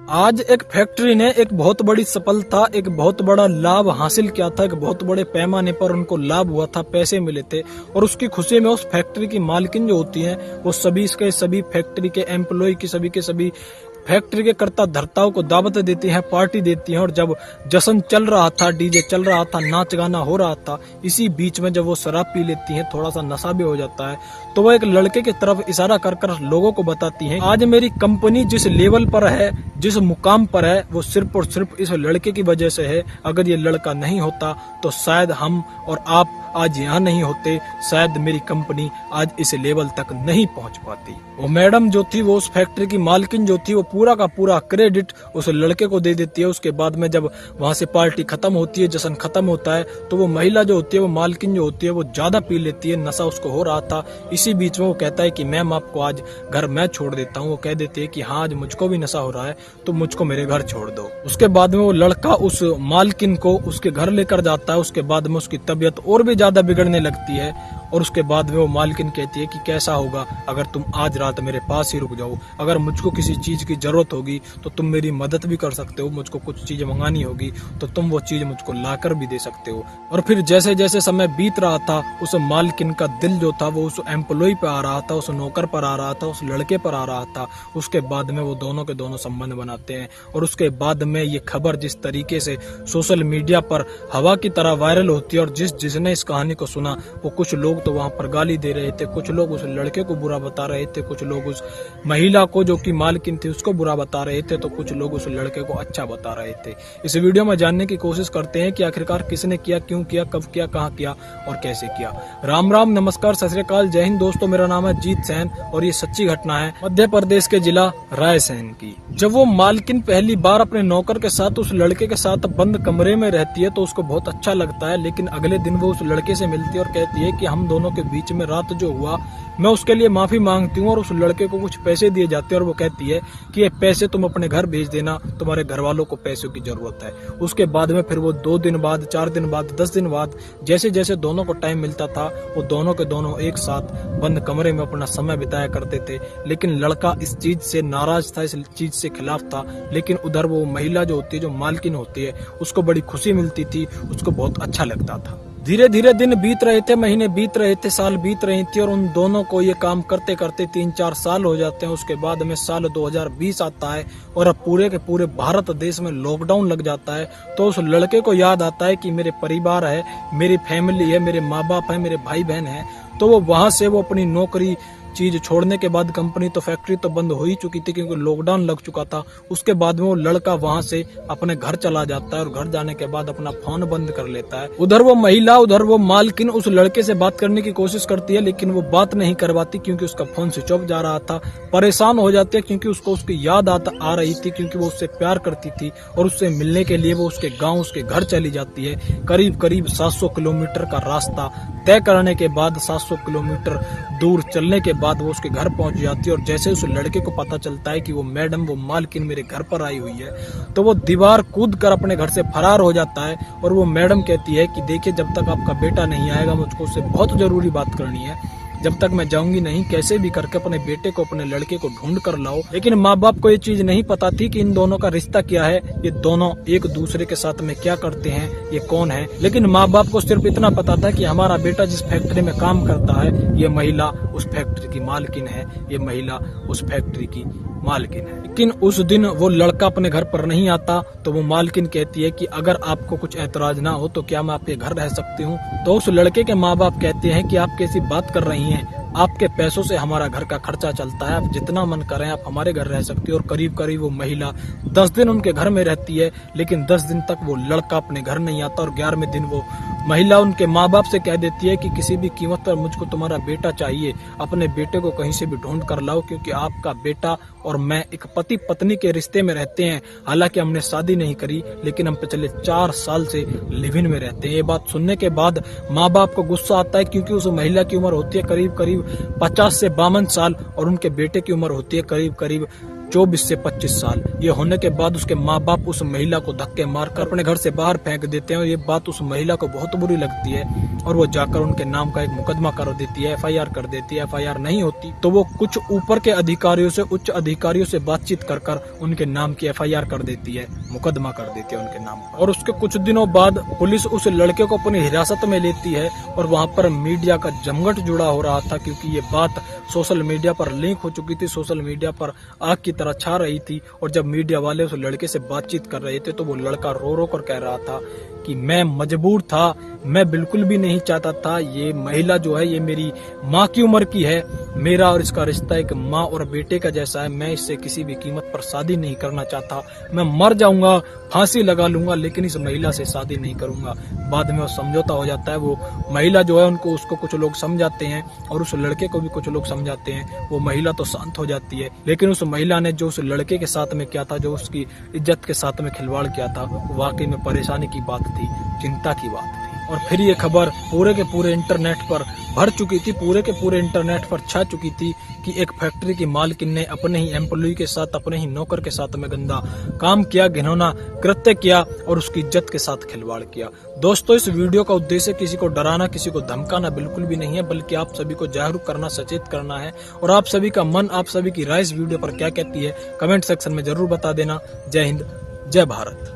आज एक फैक्ट्री ने एक बहुत बड़ी सफलता, एक बहुत बड़ा लाभ हासिल किया था। एक बहुत बड़े पैमाने पर उनको लाभ हुआ था, पैसे मिले थे और उसकी खुशी में उस फैक्ट्री की मालकिन जो होती है वो सभी फैक्ट्री के एम्प्लॉय की सभी के सभी फैक्ट्री के कर्ता धर्ताओं को दावत देती हैं, पार्टी देती हैं। और जब जश्न चल रहा था, डीजे चल रहा था, नाच गाना हो रहा था, इसी बीच में जब वो शराब पी लेती हैं, थोड़ा सा नशा भी हो जाता है, तो वो एक लड़के की तरफ इशारा कर कर लोगों को बताती हैं, आज मेरी कंपनी जिस लेवल पर है, जिस मुकाम पर है, वो सिर्फ और सिर्फ इस लड़के की वजह से है। अगर ये लड़का नहीं होता तो शायद हम और आप आज यहाँ नहीं होते, शायद मेरी कंपनी आज इस लेवल तक नहीं पहुँच पाती। वो मैडम जो थी, वो उस फैक्ट्री की मालकिन जो थी, वो पूरा का पूरा क्रेडिट उस लड़के को दे देती है। उसके बाद में जब वहाँ से पार्टी खत्म होती है, जश्न खत्म होता है, तो वो महिला जो होती है, वो मालकिन जो होती है, वो ज्यादा पी लेती है, नशा उसको हो रहा था। इसी बीच में वो कहता है कि मैम आपको आज घर मैं छोड़ देता हूँ। वो कह देती है कि हाँ आज मुझको भी नशा हो रहा है, तो मुझको मेरे घर छोड़ दो। उसके बाद में वो लड़का उस मालकिन को उसके घर लेकर जाता है। उसके बाद में उसकी तबीयत और भी ज्यादा बिगड़ने लगती है और उसके बाद में वो मालकिन कहती है कि कैसा होगा अगर तुम आज रात मेरे पास ही रुक जाओ, अगर मुझको किसी चीज की जरूरत होगी तो तुम मेरी मदद भी कर सकते हो, मुझको कुछ चीज मंगानी होगी तो तुम वो चीज मुझको लाकर भी दे सकते हो। और फिर जैसे जैसे समय बीत रहा था, उस मालकिन का दिल जो था वो उस एम्प्लॉय पे आ रहा था, उस नौकर पर आ रहा था, उस लड़के पर आ रहा था। उसके बाद में वो दोनों के दोनों संबंध बनाते हैं और उसके बाद में ये खबर जिस तरीके से सोशल मीडिया पर हवा की तरह वायरल होती है और जिसने इस कहानी को सुना, वो कुछ लोग तो वहाँ पर गाली दे रहे थे, कुछ लोग उस लड़के को बुरा बता रहे थे, कुछ लोग उस महिला को जो कि मालकिन थी उसको बुरा बता रहे थे, तो कुछ लोग उस लड़के को अच्छा बता रहे थे। इस वीडियो में जानने की कोशिश करते हैं कि आखिरकार किसने किया, क्यों किया, कब किया, कहाँ किया और कैसे किया। राम राम, नमस्कार, सत श्री अकाल, जय हिंद दोस्तों। मेरा नाम है जीत सैन और ये सच्ची घटना है मध्य प्रदेश के जिला रायसेन की। जब वो मालकिन पहली बार अपने नौकर के साथ उस लड़के के साथ बंद कमरे में रहती है तो उसको बहुत अच्छा लगता है, लेकिन अगले दिन वो उस लड़के से मिलती है और कहती है कि हम दोनों के बीच में रात जो हुआ मैं उसके लिए माफी मांगती हूँ। और उस लड़के को कुछ पैसे दिए जाते हैं और वो कहती है कि ये पैसे तुम अपने घर भेज देना, तुम्हारे घर वालों को पैसों की जरूरत है। उसके बाद में फिर वो 2 दिन बाद, 4 दिन बाद, 10 दिन बाद, जैसे जैसे दोनों को टाइम मिलता था, वो दोनों के दोनों एक साथ बंद कमरे में अपना समय बिताया करते थे। लेकिन लड़का इस चीज से नाराज था, इस चीज से खिलाफ था। लेकिन उधर वो महिला जो होती है, जो मालकिन होती है, उसको बड़ी खुशी मिलती थी, उसको बहुत अच्छा लगता था। धीरे धीरे दिन बीत रहे थे, महीने बीत रहे थे, साल बीत रही थी और उन दोनों को ये काम करते करते 3-4 साल हो जाते हैं। उसके बाद में साल 2020 आता है और अब पूरे के पूरे भारत देश में लॉकडाउन लग जाता है। तो उस लड़के को याद आता है कि मेरे परिवार है, मेरी फैमिली है, मेरे माँ बाप है, मेरे भाई बहन है। तो वो वहां से वो अपनी नौकरी चीज छोड़ने के बाद, कंपनी तो फैक्ट्री तो बंद हो ही चुकी थी क्योंकि लॉकडाउन लग चुका था। उसके बाद में वो लड़का वहां से अपने घर चला जाता है और घर जाने के बाद अपना फोन बंद कर लेता है। उधर वो महिला, उधर वो मालकिन उस लड़के से बात करने की कोशिश करती है, लेकिन वो बात नहीं करवाती क्योंकि उसका फोन स्विच ऑफ जा रहा था। परेशान हो जाती है क्योंकि उसको उसकी याद आ रही थी, क्योंकि वो उससे प्यार करती थी और उससे मिलने के लिए वो उसके गाँव, उसके घर चली जाती है। करीब करीब 700 किलोमीटर का रास्ता तय करने के बाद, 700 किलोमीटर दूर चलने के बाद वो उसके घर पहुंच जाती है। और जैसे उस लड़के को पता चलता है कि वो मैडम, वो मालकिन मेरे घर पर आई हुई है, तो वो दीवार कूद कर अपने घर से फरार हो जाता है। और वो मैडम कहती है कि देखिए, जब तक आपका बेटा नहीं आएगा मुझको उससे बहुत जरूरी बात करनी है, जब तक मैं जाऊंगी नहीं, कैसे भी करके अपने बेटे को, अपने लड़के को ढूंढ कर लाओ। लेकिन माँ बाप को ये चीज नहीं पता थी कि इन दोनों का रिश्ता क्या है, ये दोनों एक दूसरे के साथ में क्या करते हैं, ये कौन है। लेकिन माँ बाप को सिर्फ इतना पता था कि हमारा बेटा जिस फैक्ट्री में काम करता है, ये महिला उस फैक्ट्री की मालकिन है, ये महिला उस फैक्ट्री की मालकिन है। लेकिन उस दिन वो लड़का अपने घर पर नहीं आता, तो वो मालकिन कहती है कि अगर आपको कुछ ऐतराज ना हो तो क्या मैं आपके घर रह सकती हूँ। तो उस लड़के के माँ बाप कहते हैं कि आप कैसी बात कर रही हैं, आपके पैसों से हमारा घर का खर्चा चलता है, आप जितना मन करें आप हमारे घर रह सकती हो। और करीब करीब वो महिला 10 दिन उनके घर में रहती है, लेकिन 10 दिन तक वो लड़का अपने घर नहीं आता। और 11वें दिन वो महिला उनके माँ बाप से कह देती है कि किसी भी कीमत पर मुझको तुम्हारा बेटा चाहिए, अपने बेटे को कहीं से भी ढूंढ कर लाओ, क्योंकि आपका बेटा और मैं एक पति पत्नी के रिश्ते में रहते हैं। हालांकि हमने शादी नहीं करी, लेकिन हम पिछले 4 साल से लिव इन में रहते हैं। ये बात सुनने के बाद माँ बाप को गुस्सा आता है, क्योंकि उस महिला की उम्र होती है करीब करीब 50 से 52 साल और उनके बेटे की उम्र होती है करीब करीब 24 से 25 साल। ये होने के बाद उसके माँ बाप उस महिला को धक्के मारकर अपने घर से बाहर फेंक देते हैं और ये बात उस महिला को बहुत बुरी लगती है और वो जाकर उनके नाम का एक मुकदमा कर देती है, FIR कर देती है। FIR नहीं होती तो वो कुछ ऊपर के अधिकारियों से, उच्च अधिकारियों से बातचीत कर कर उनके नाम की FIR कर देती है, मुकदमा कर देती है उनके नाम पर। और उसके कुछ दिनों बाद पुलिस उस लड़के को अपनी हिरासत में लेती है और वहाँ पर मीडिया का जमघट जुड़ा हो रहा था, क्योंकि ये बात सोशल मीडिया पर लीक हो चुकी थी, सोशल मीडिया पर आग की तरह छा रही थी। और जब मीडिया वाले उस लड़के से बातचीत कर रहे थे तो वो लड़का रो रो कर कह रहा था कि मैं मजबूर था, मैं बिल्कुल भी नहीं चाहता था, ये महिला जो है ये मेरी माँ की उम्र की है, मेरा और इसका रिश्ता एक माँ और बेटे का जैसा है, मैं इससे किसी भी कीमत पर शादी नहीं करना चाहता, मैं मर जाऊंगा, फांसी लगा लूंगा, लेकिन इस महिला से शादी नहीं करूंगा। बाद में वो समझौता हो जाता है, वो महिला जो है उनको, उसको कुछ लोग समझाते हैं और उस लड़के को भी कुछ लोग समझाते हैं। वो महिला तो शांत हो जाती है, लेकिन उस महिला ने जो उस लड़के के साथ में किया था, जो उसकी इज्जत के साथ में खिलवाड़ किया था, वो वाकई में परेशानी की बात थी, चिंता की बात थी। और फिर ये खबर पूरे के पूरे इंटरनेट पर भर चुकी थी, पूरे के पूरे इंटरनेट पर छा चुकी थी कि एक फैक्ट्री की मालकिन ने अपने ही एम्प्लॉय के साथ, अपने ही नौकर के साथ में गंदा काम किया, घिनौना कृत्य किया और उसकी इज्जत के साथ खिलवाड़ किया। दोस्तों, इस वीडियो का उद्देश्य किसी को डराना, किसी को धमकाना बिल्कुल भी नहीं है, बल्कि आप सभी को जागरूक करना, सचेत करना है। और आप सभी का मन, आप सभी की राय इस वीडियो पर क्या कहती है, कमेंट सेक्शन में जरूर बता देना। जय हिंद, जय भारत।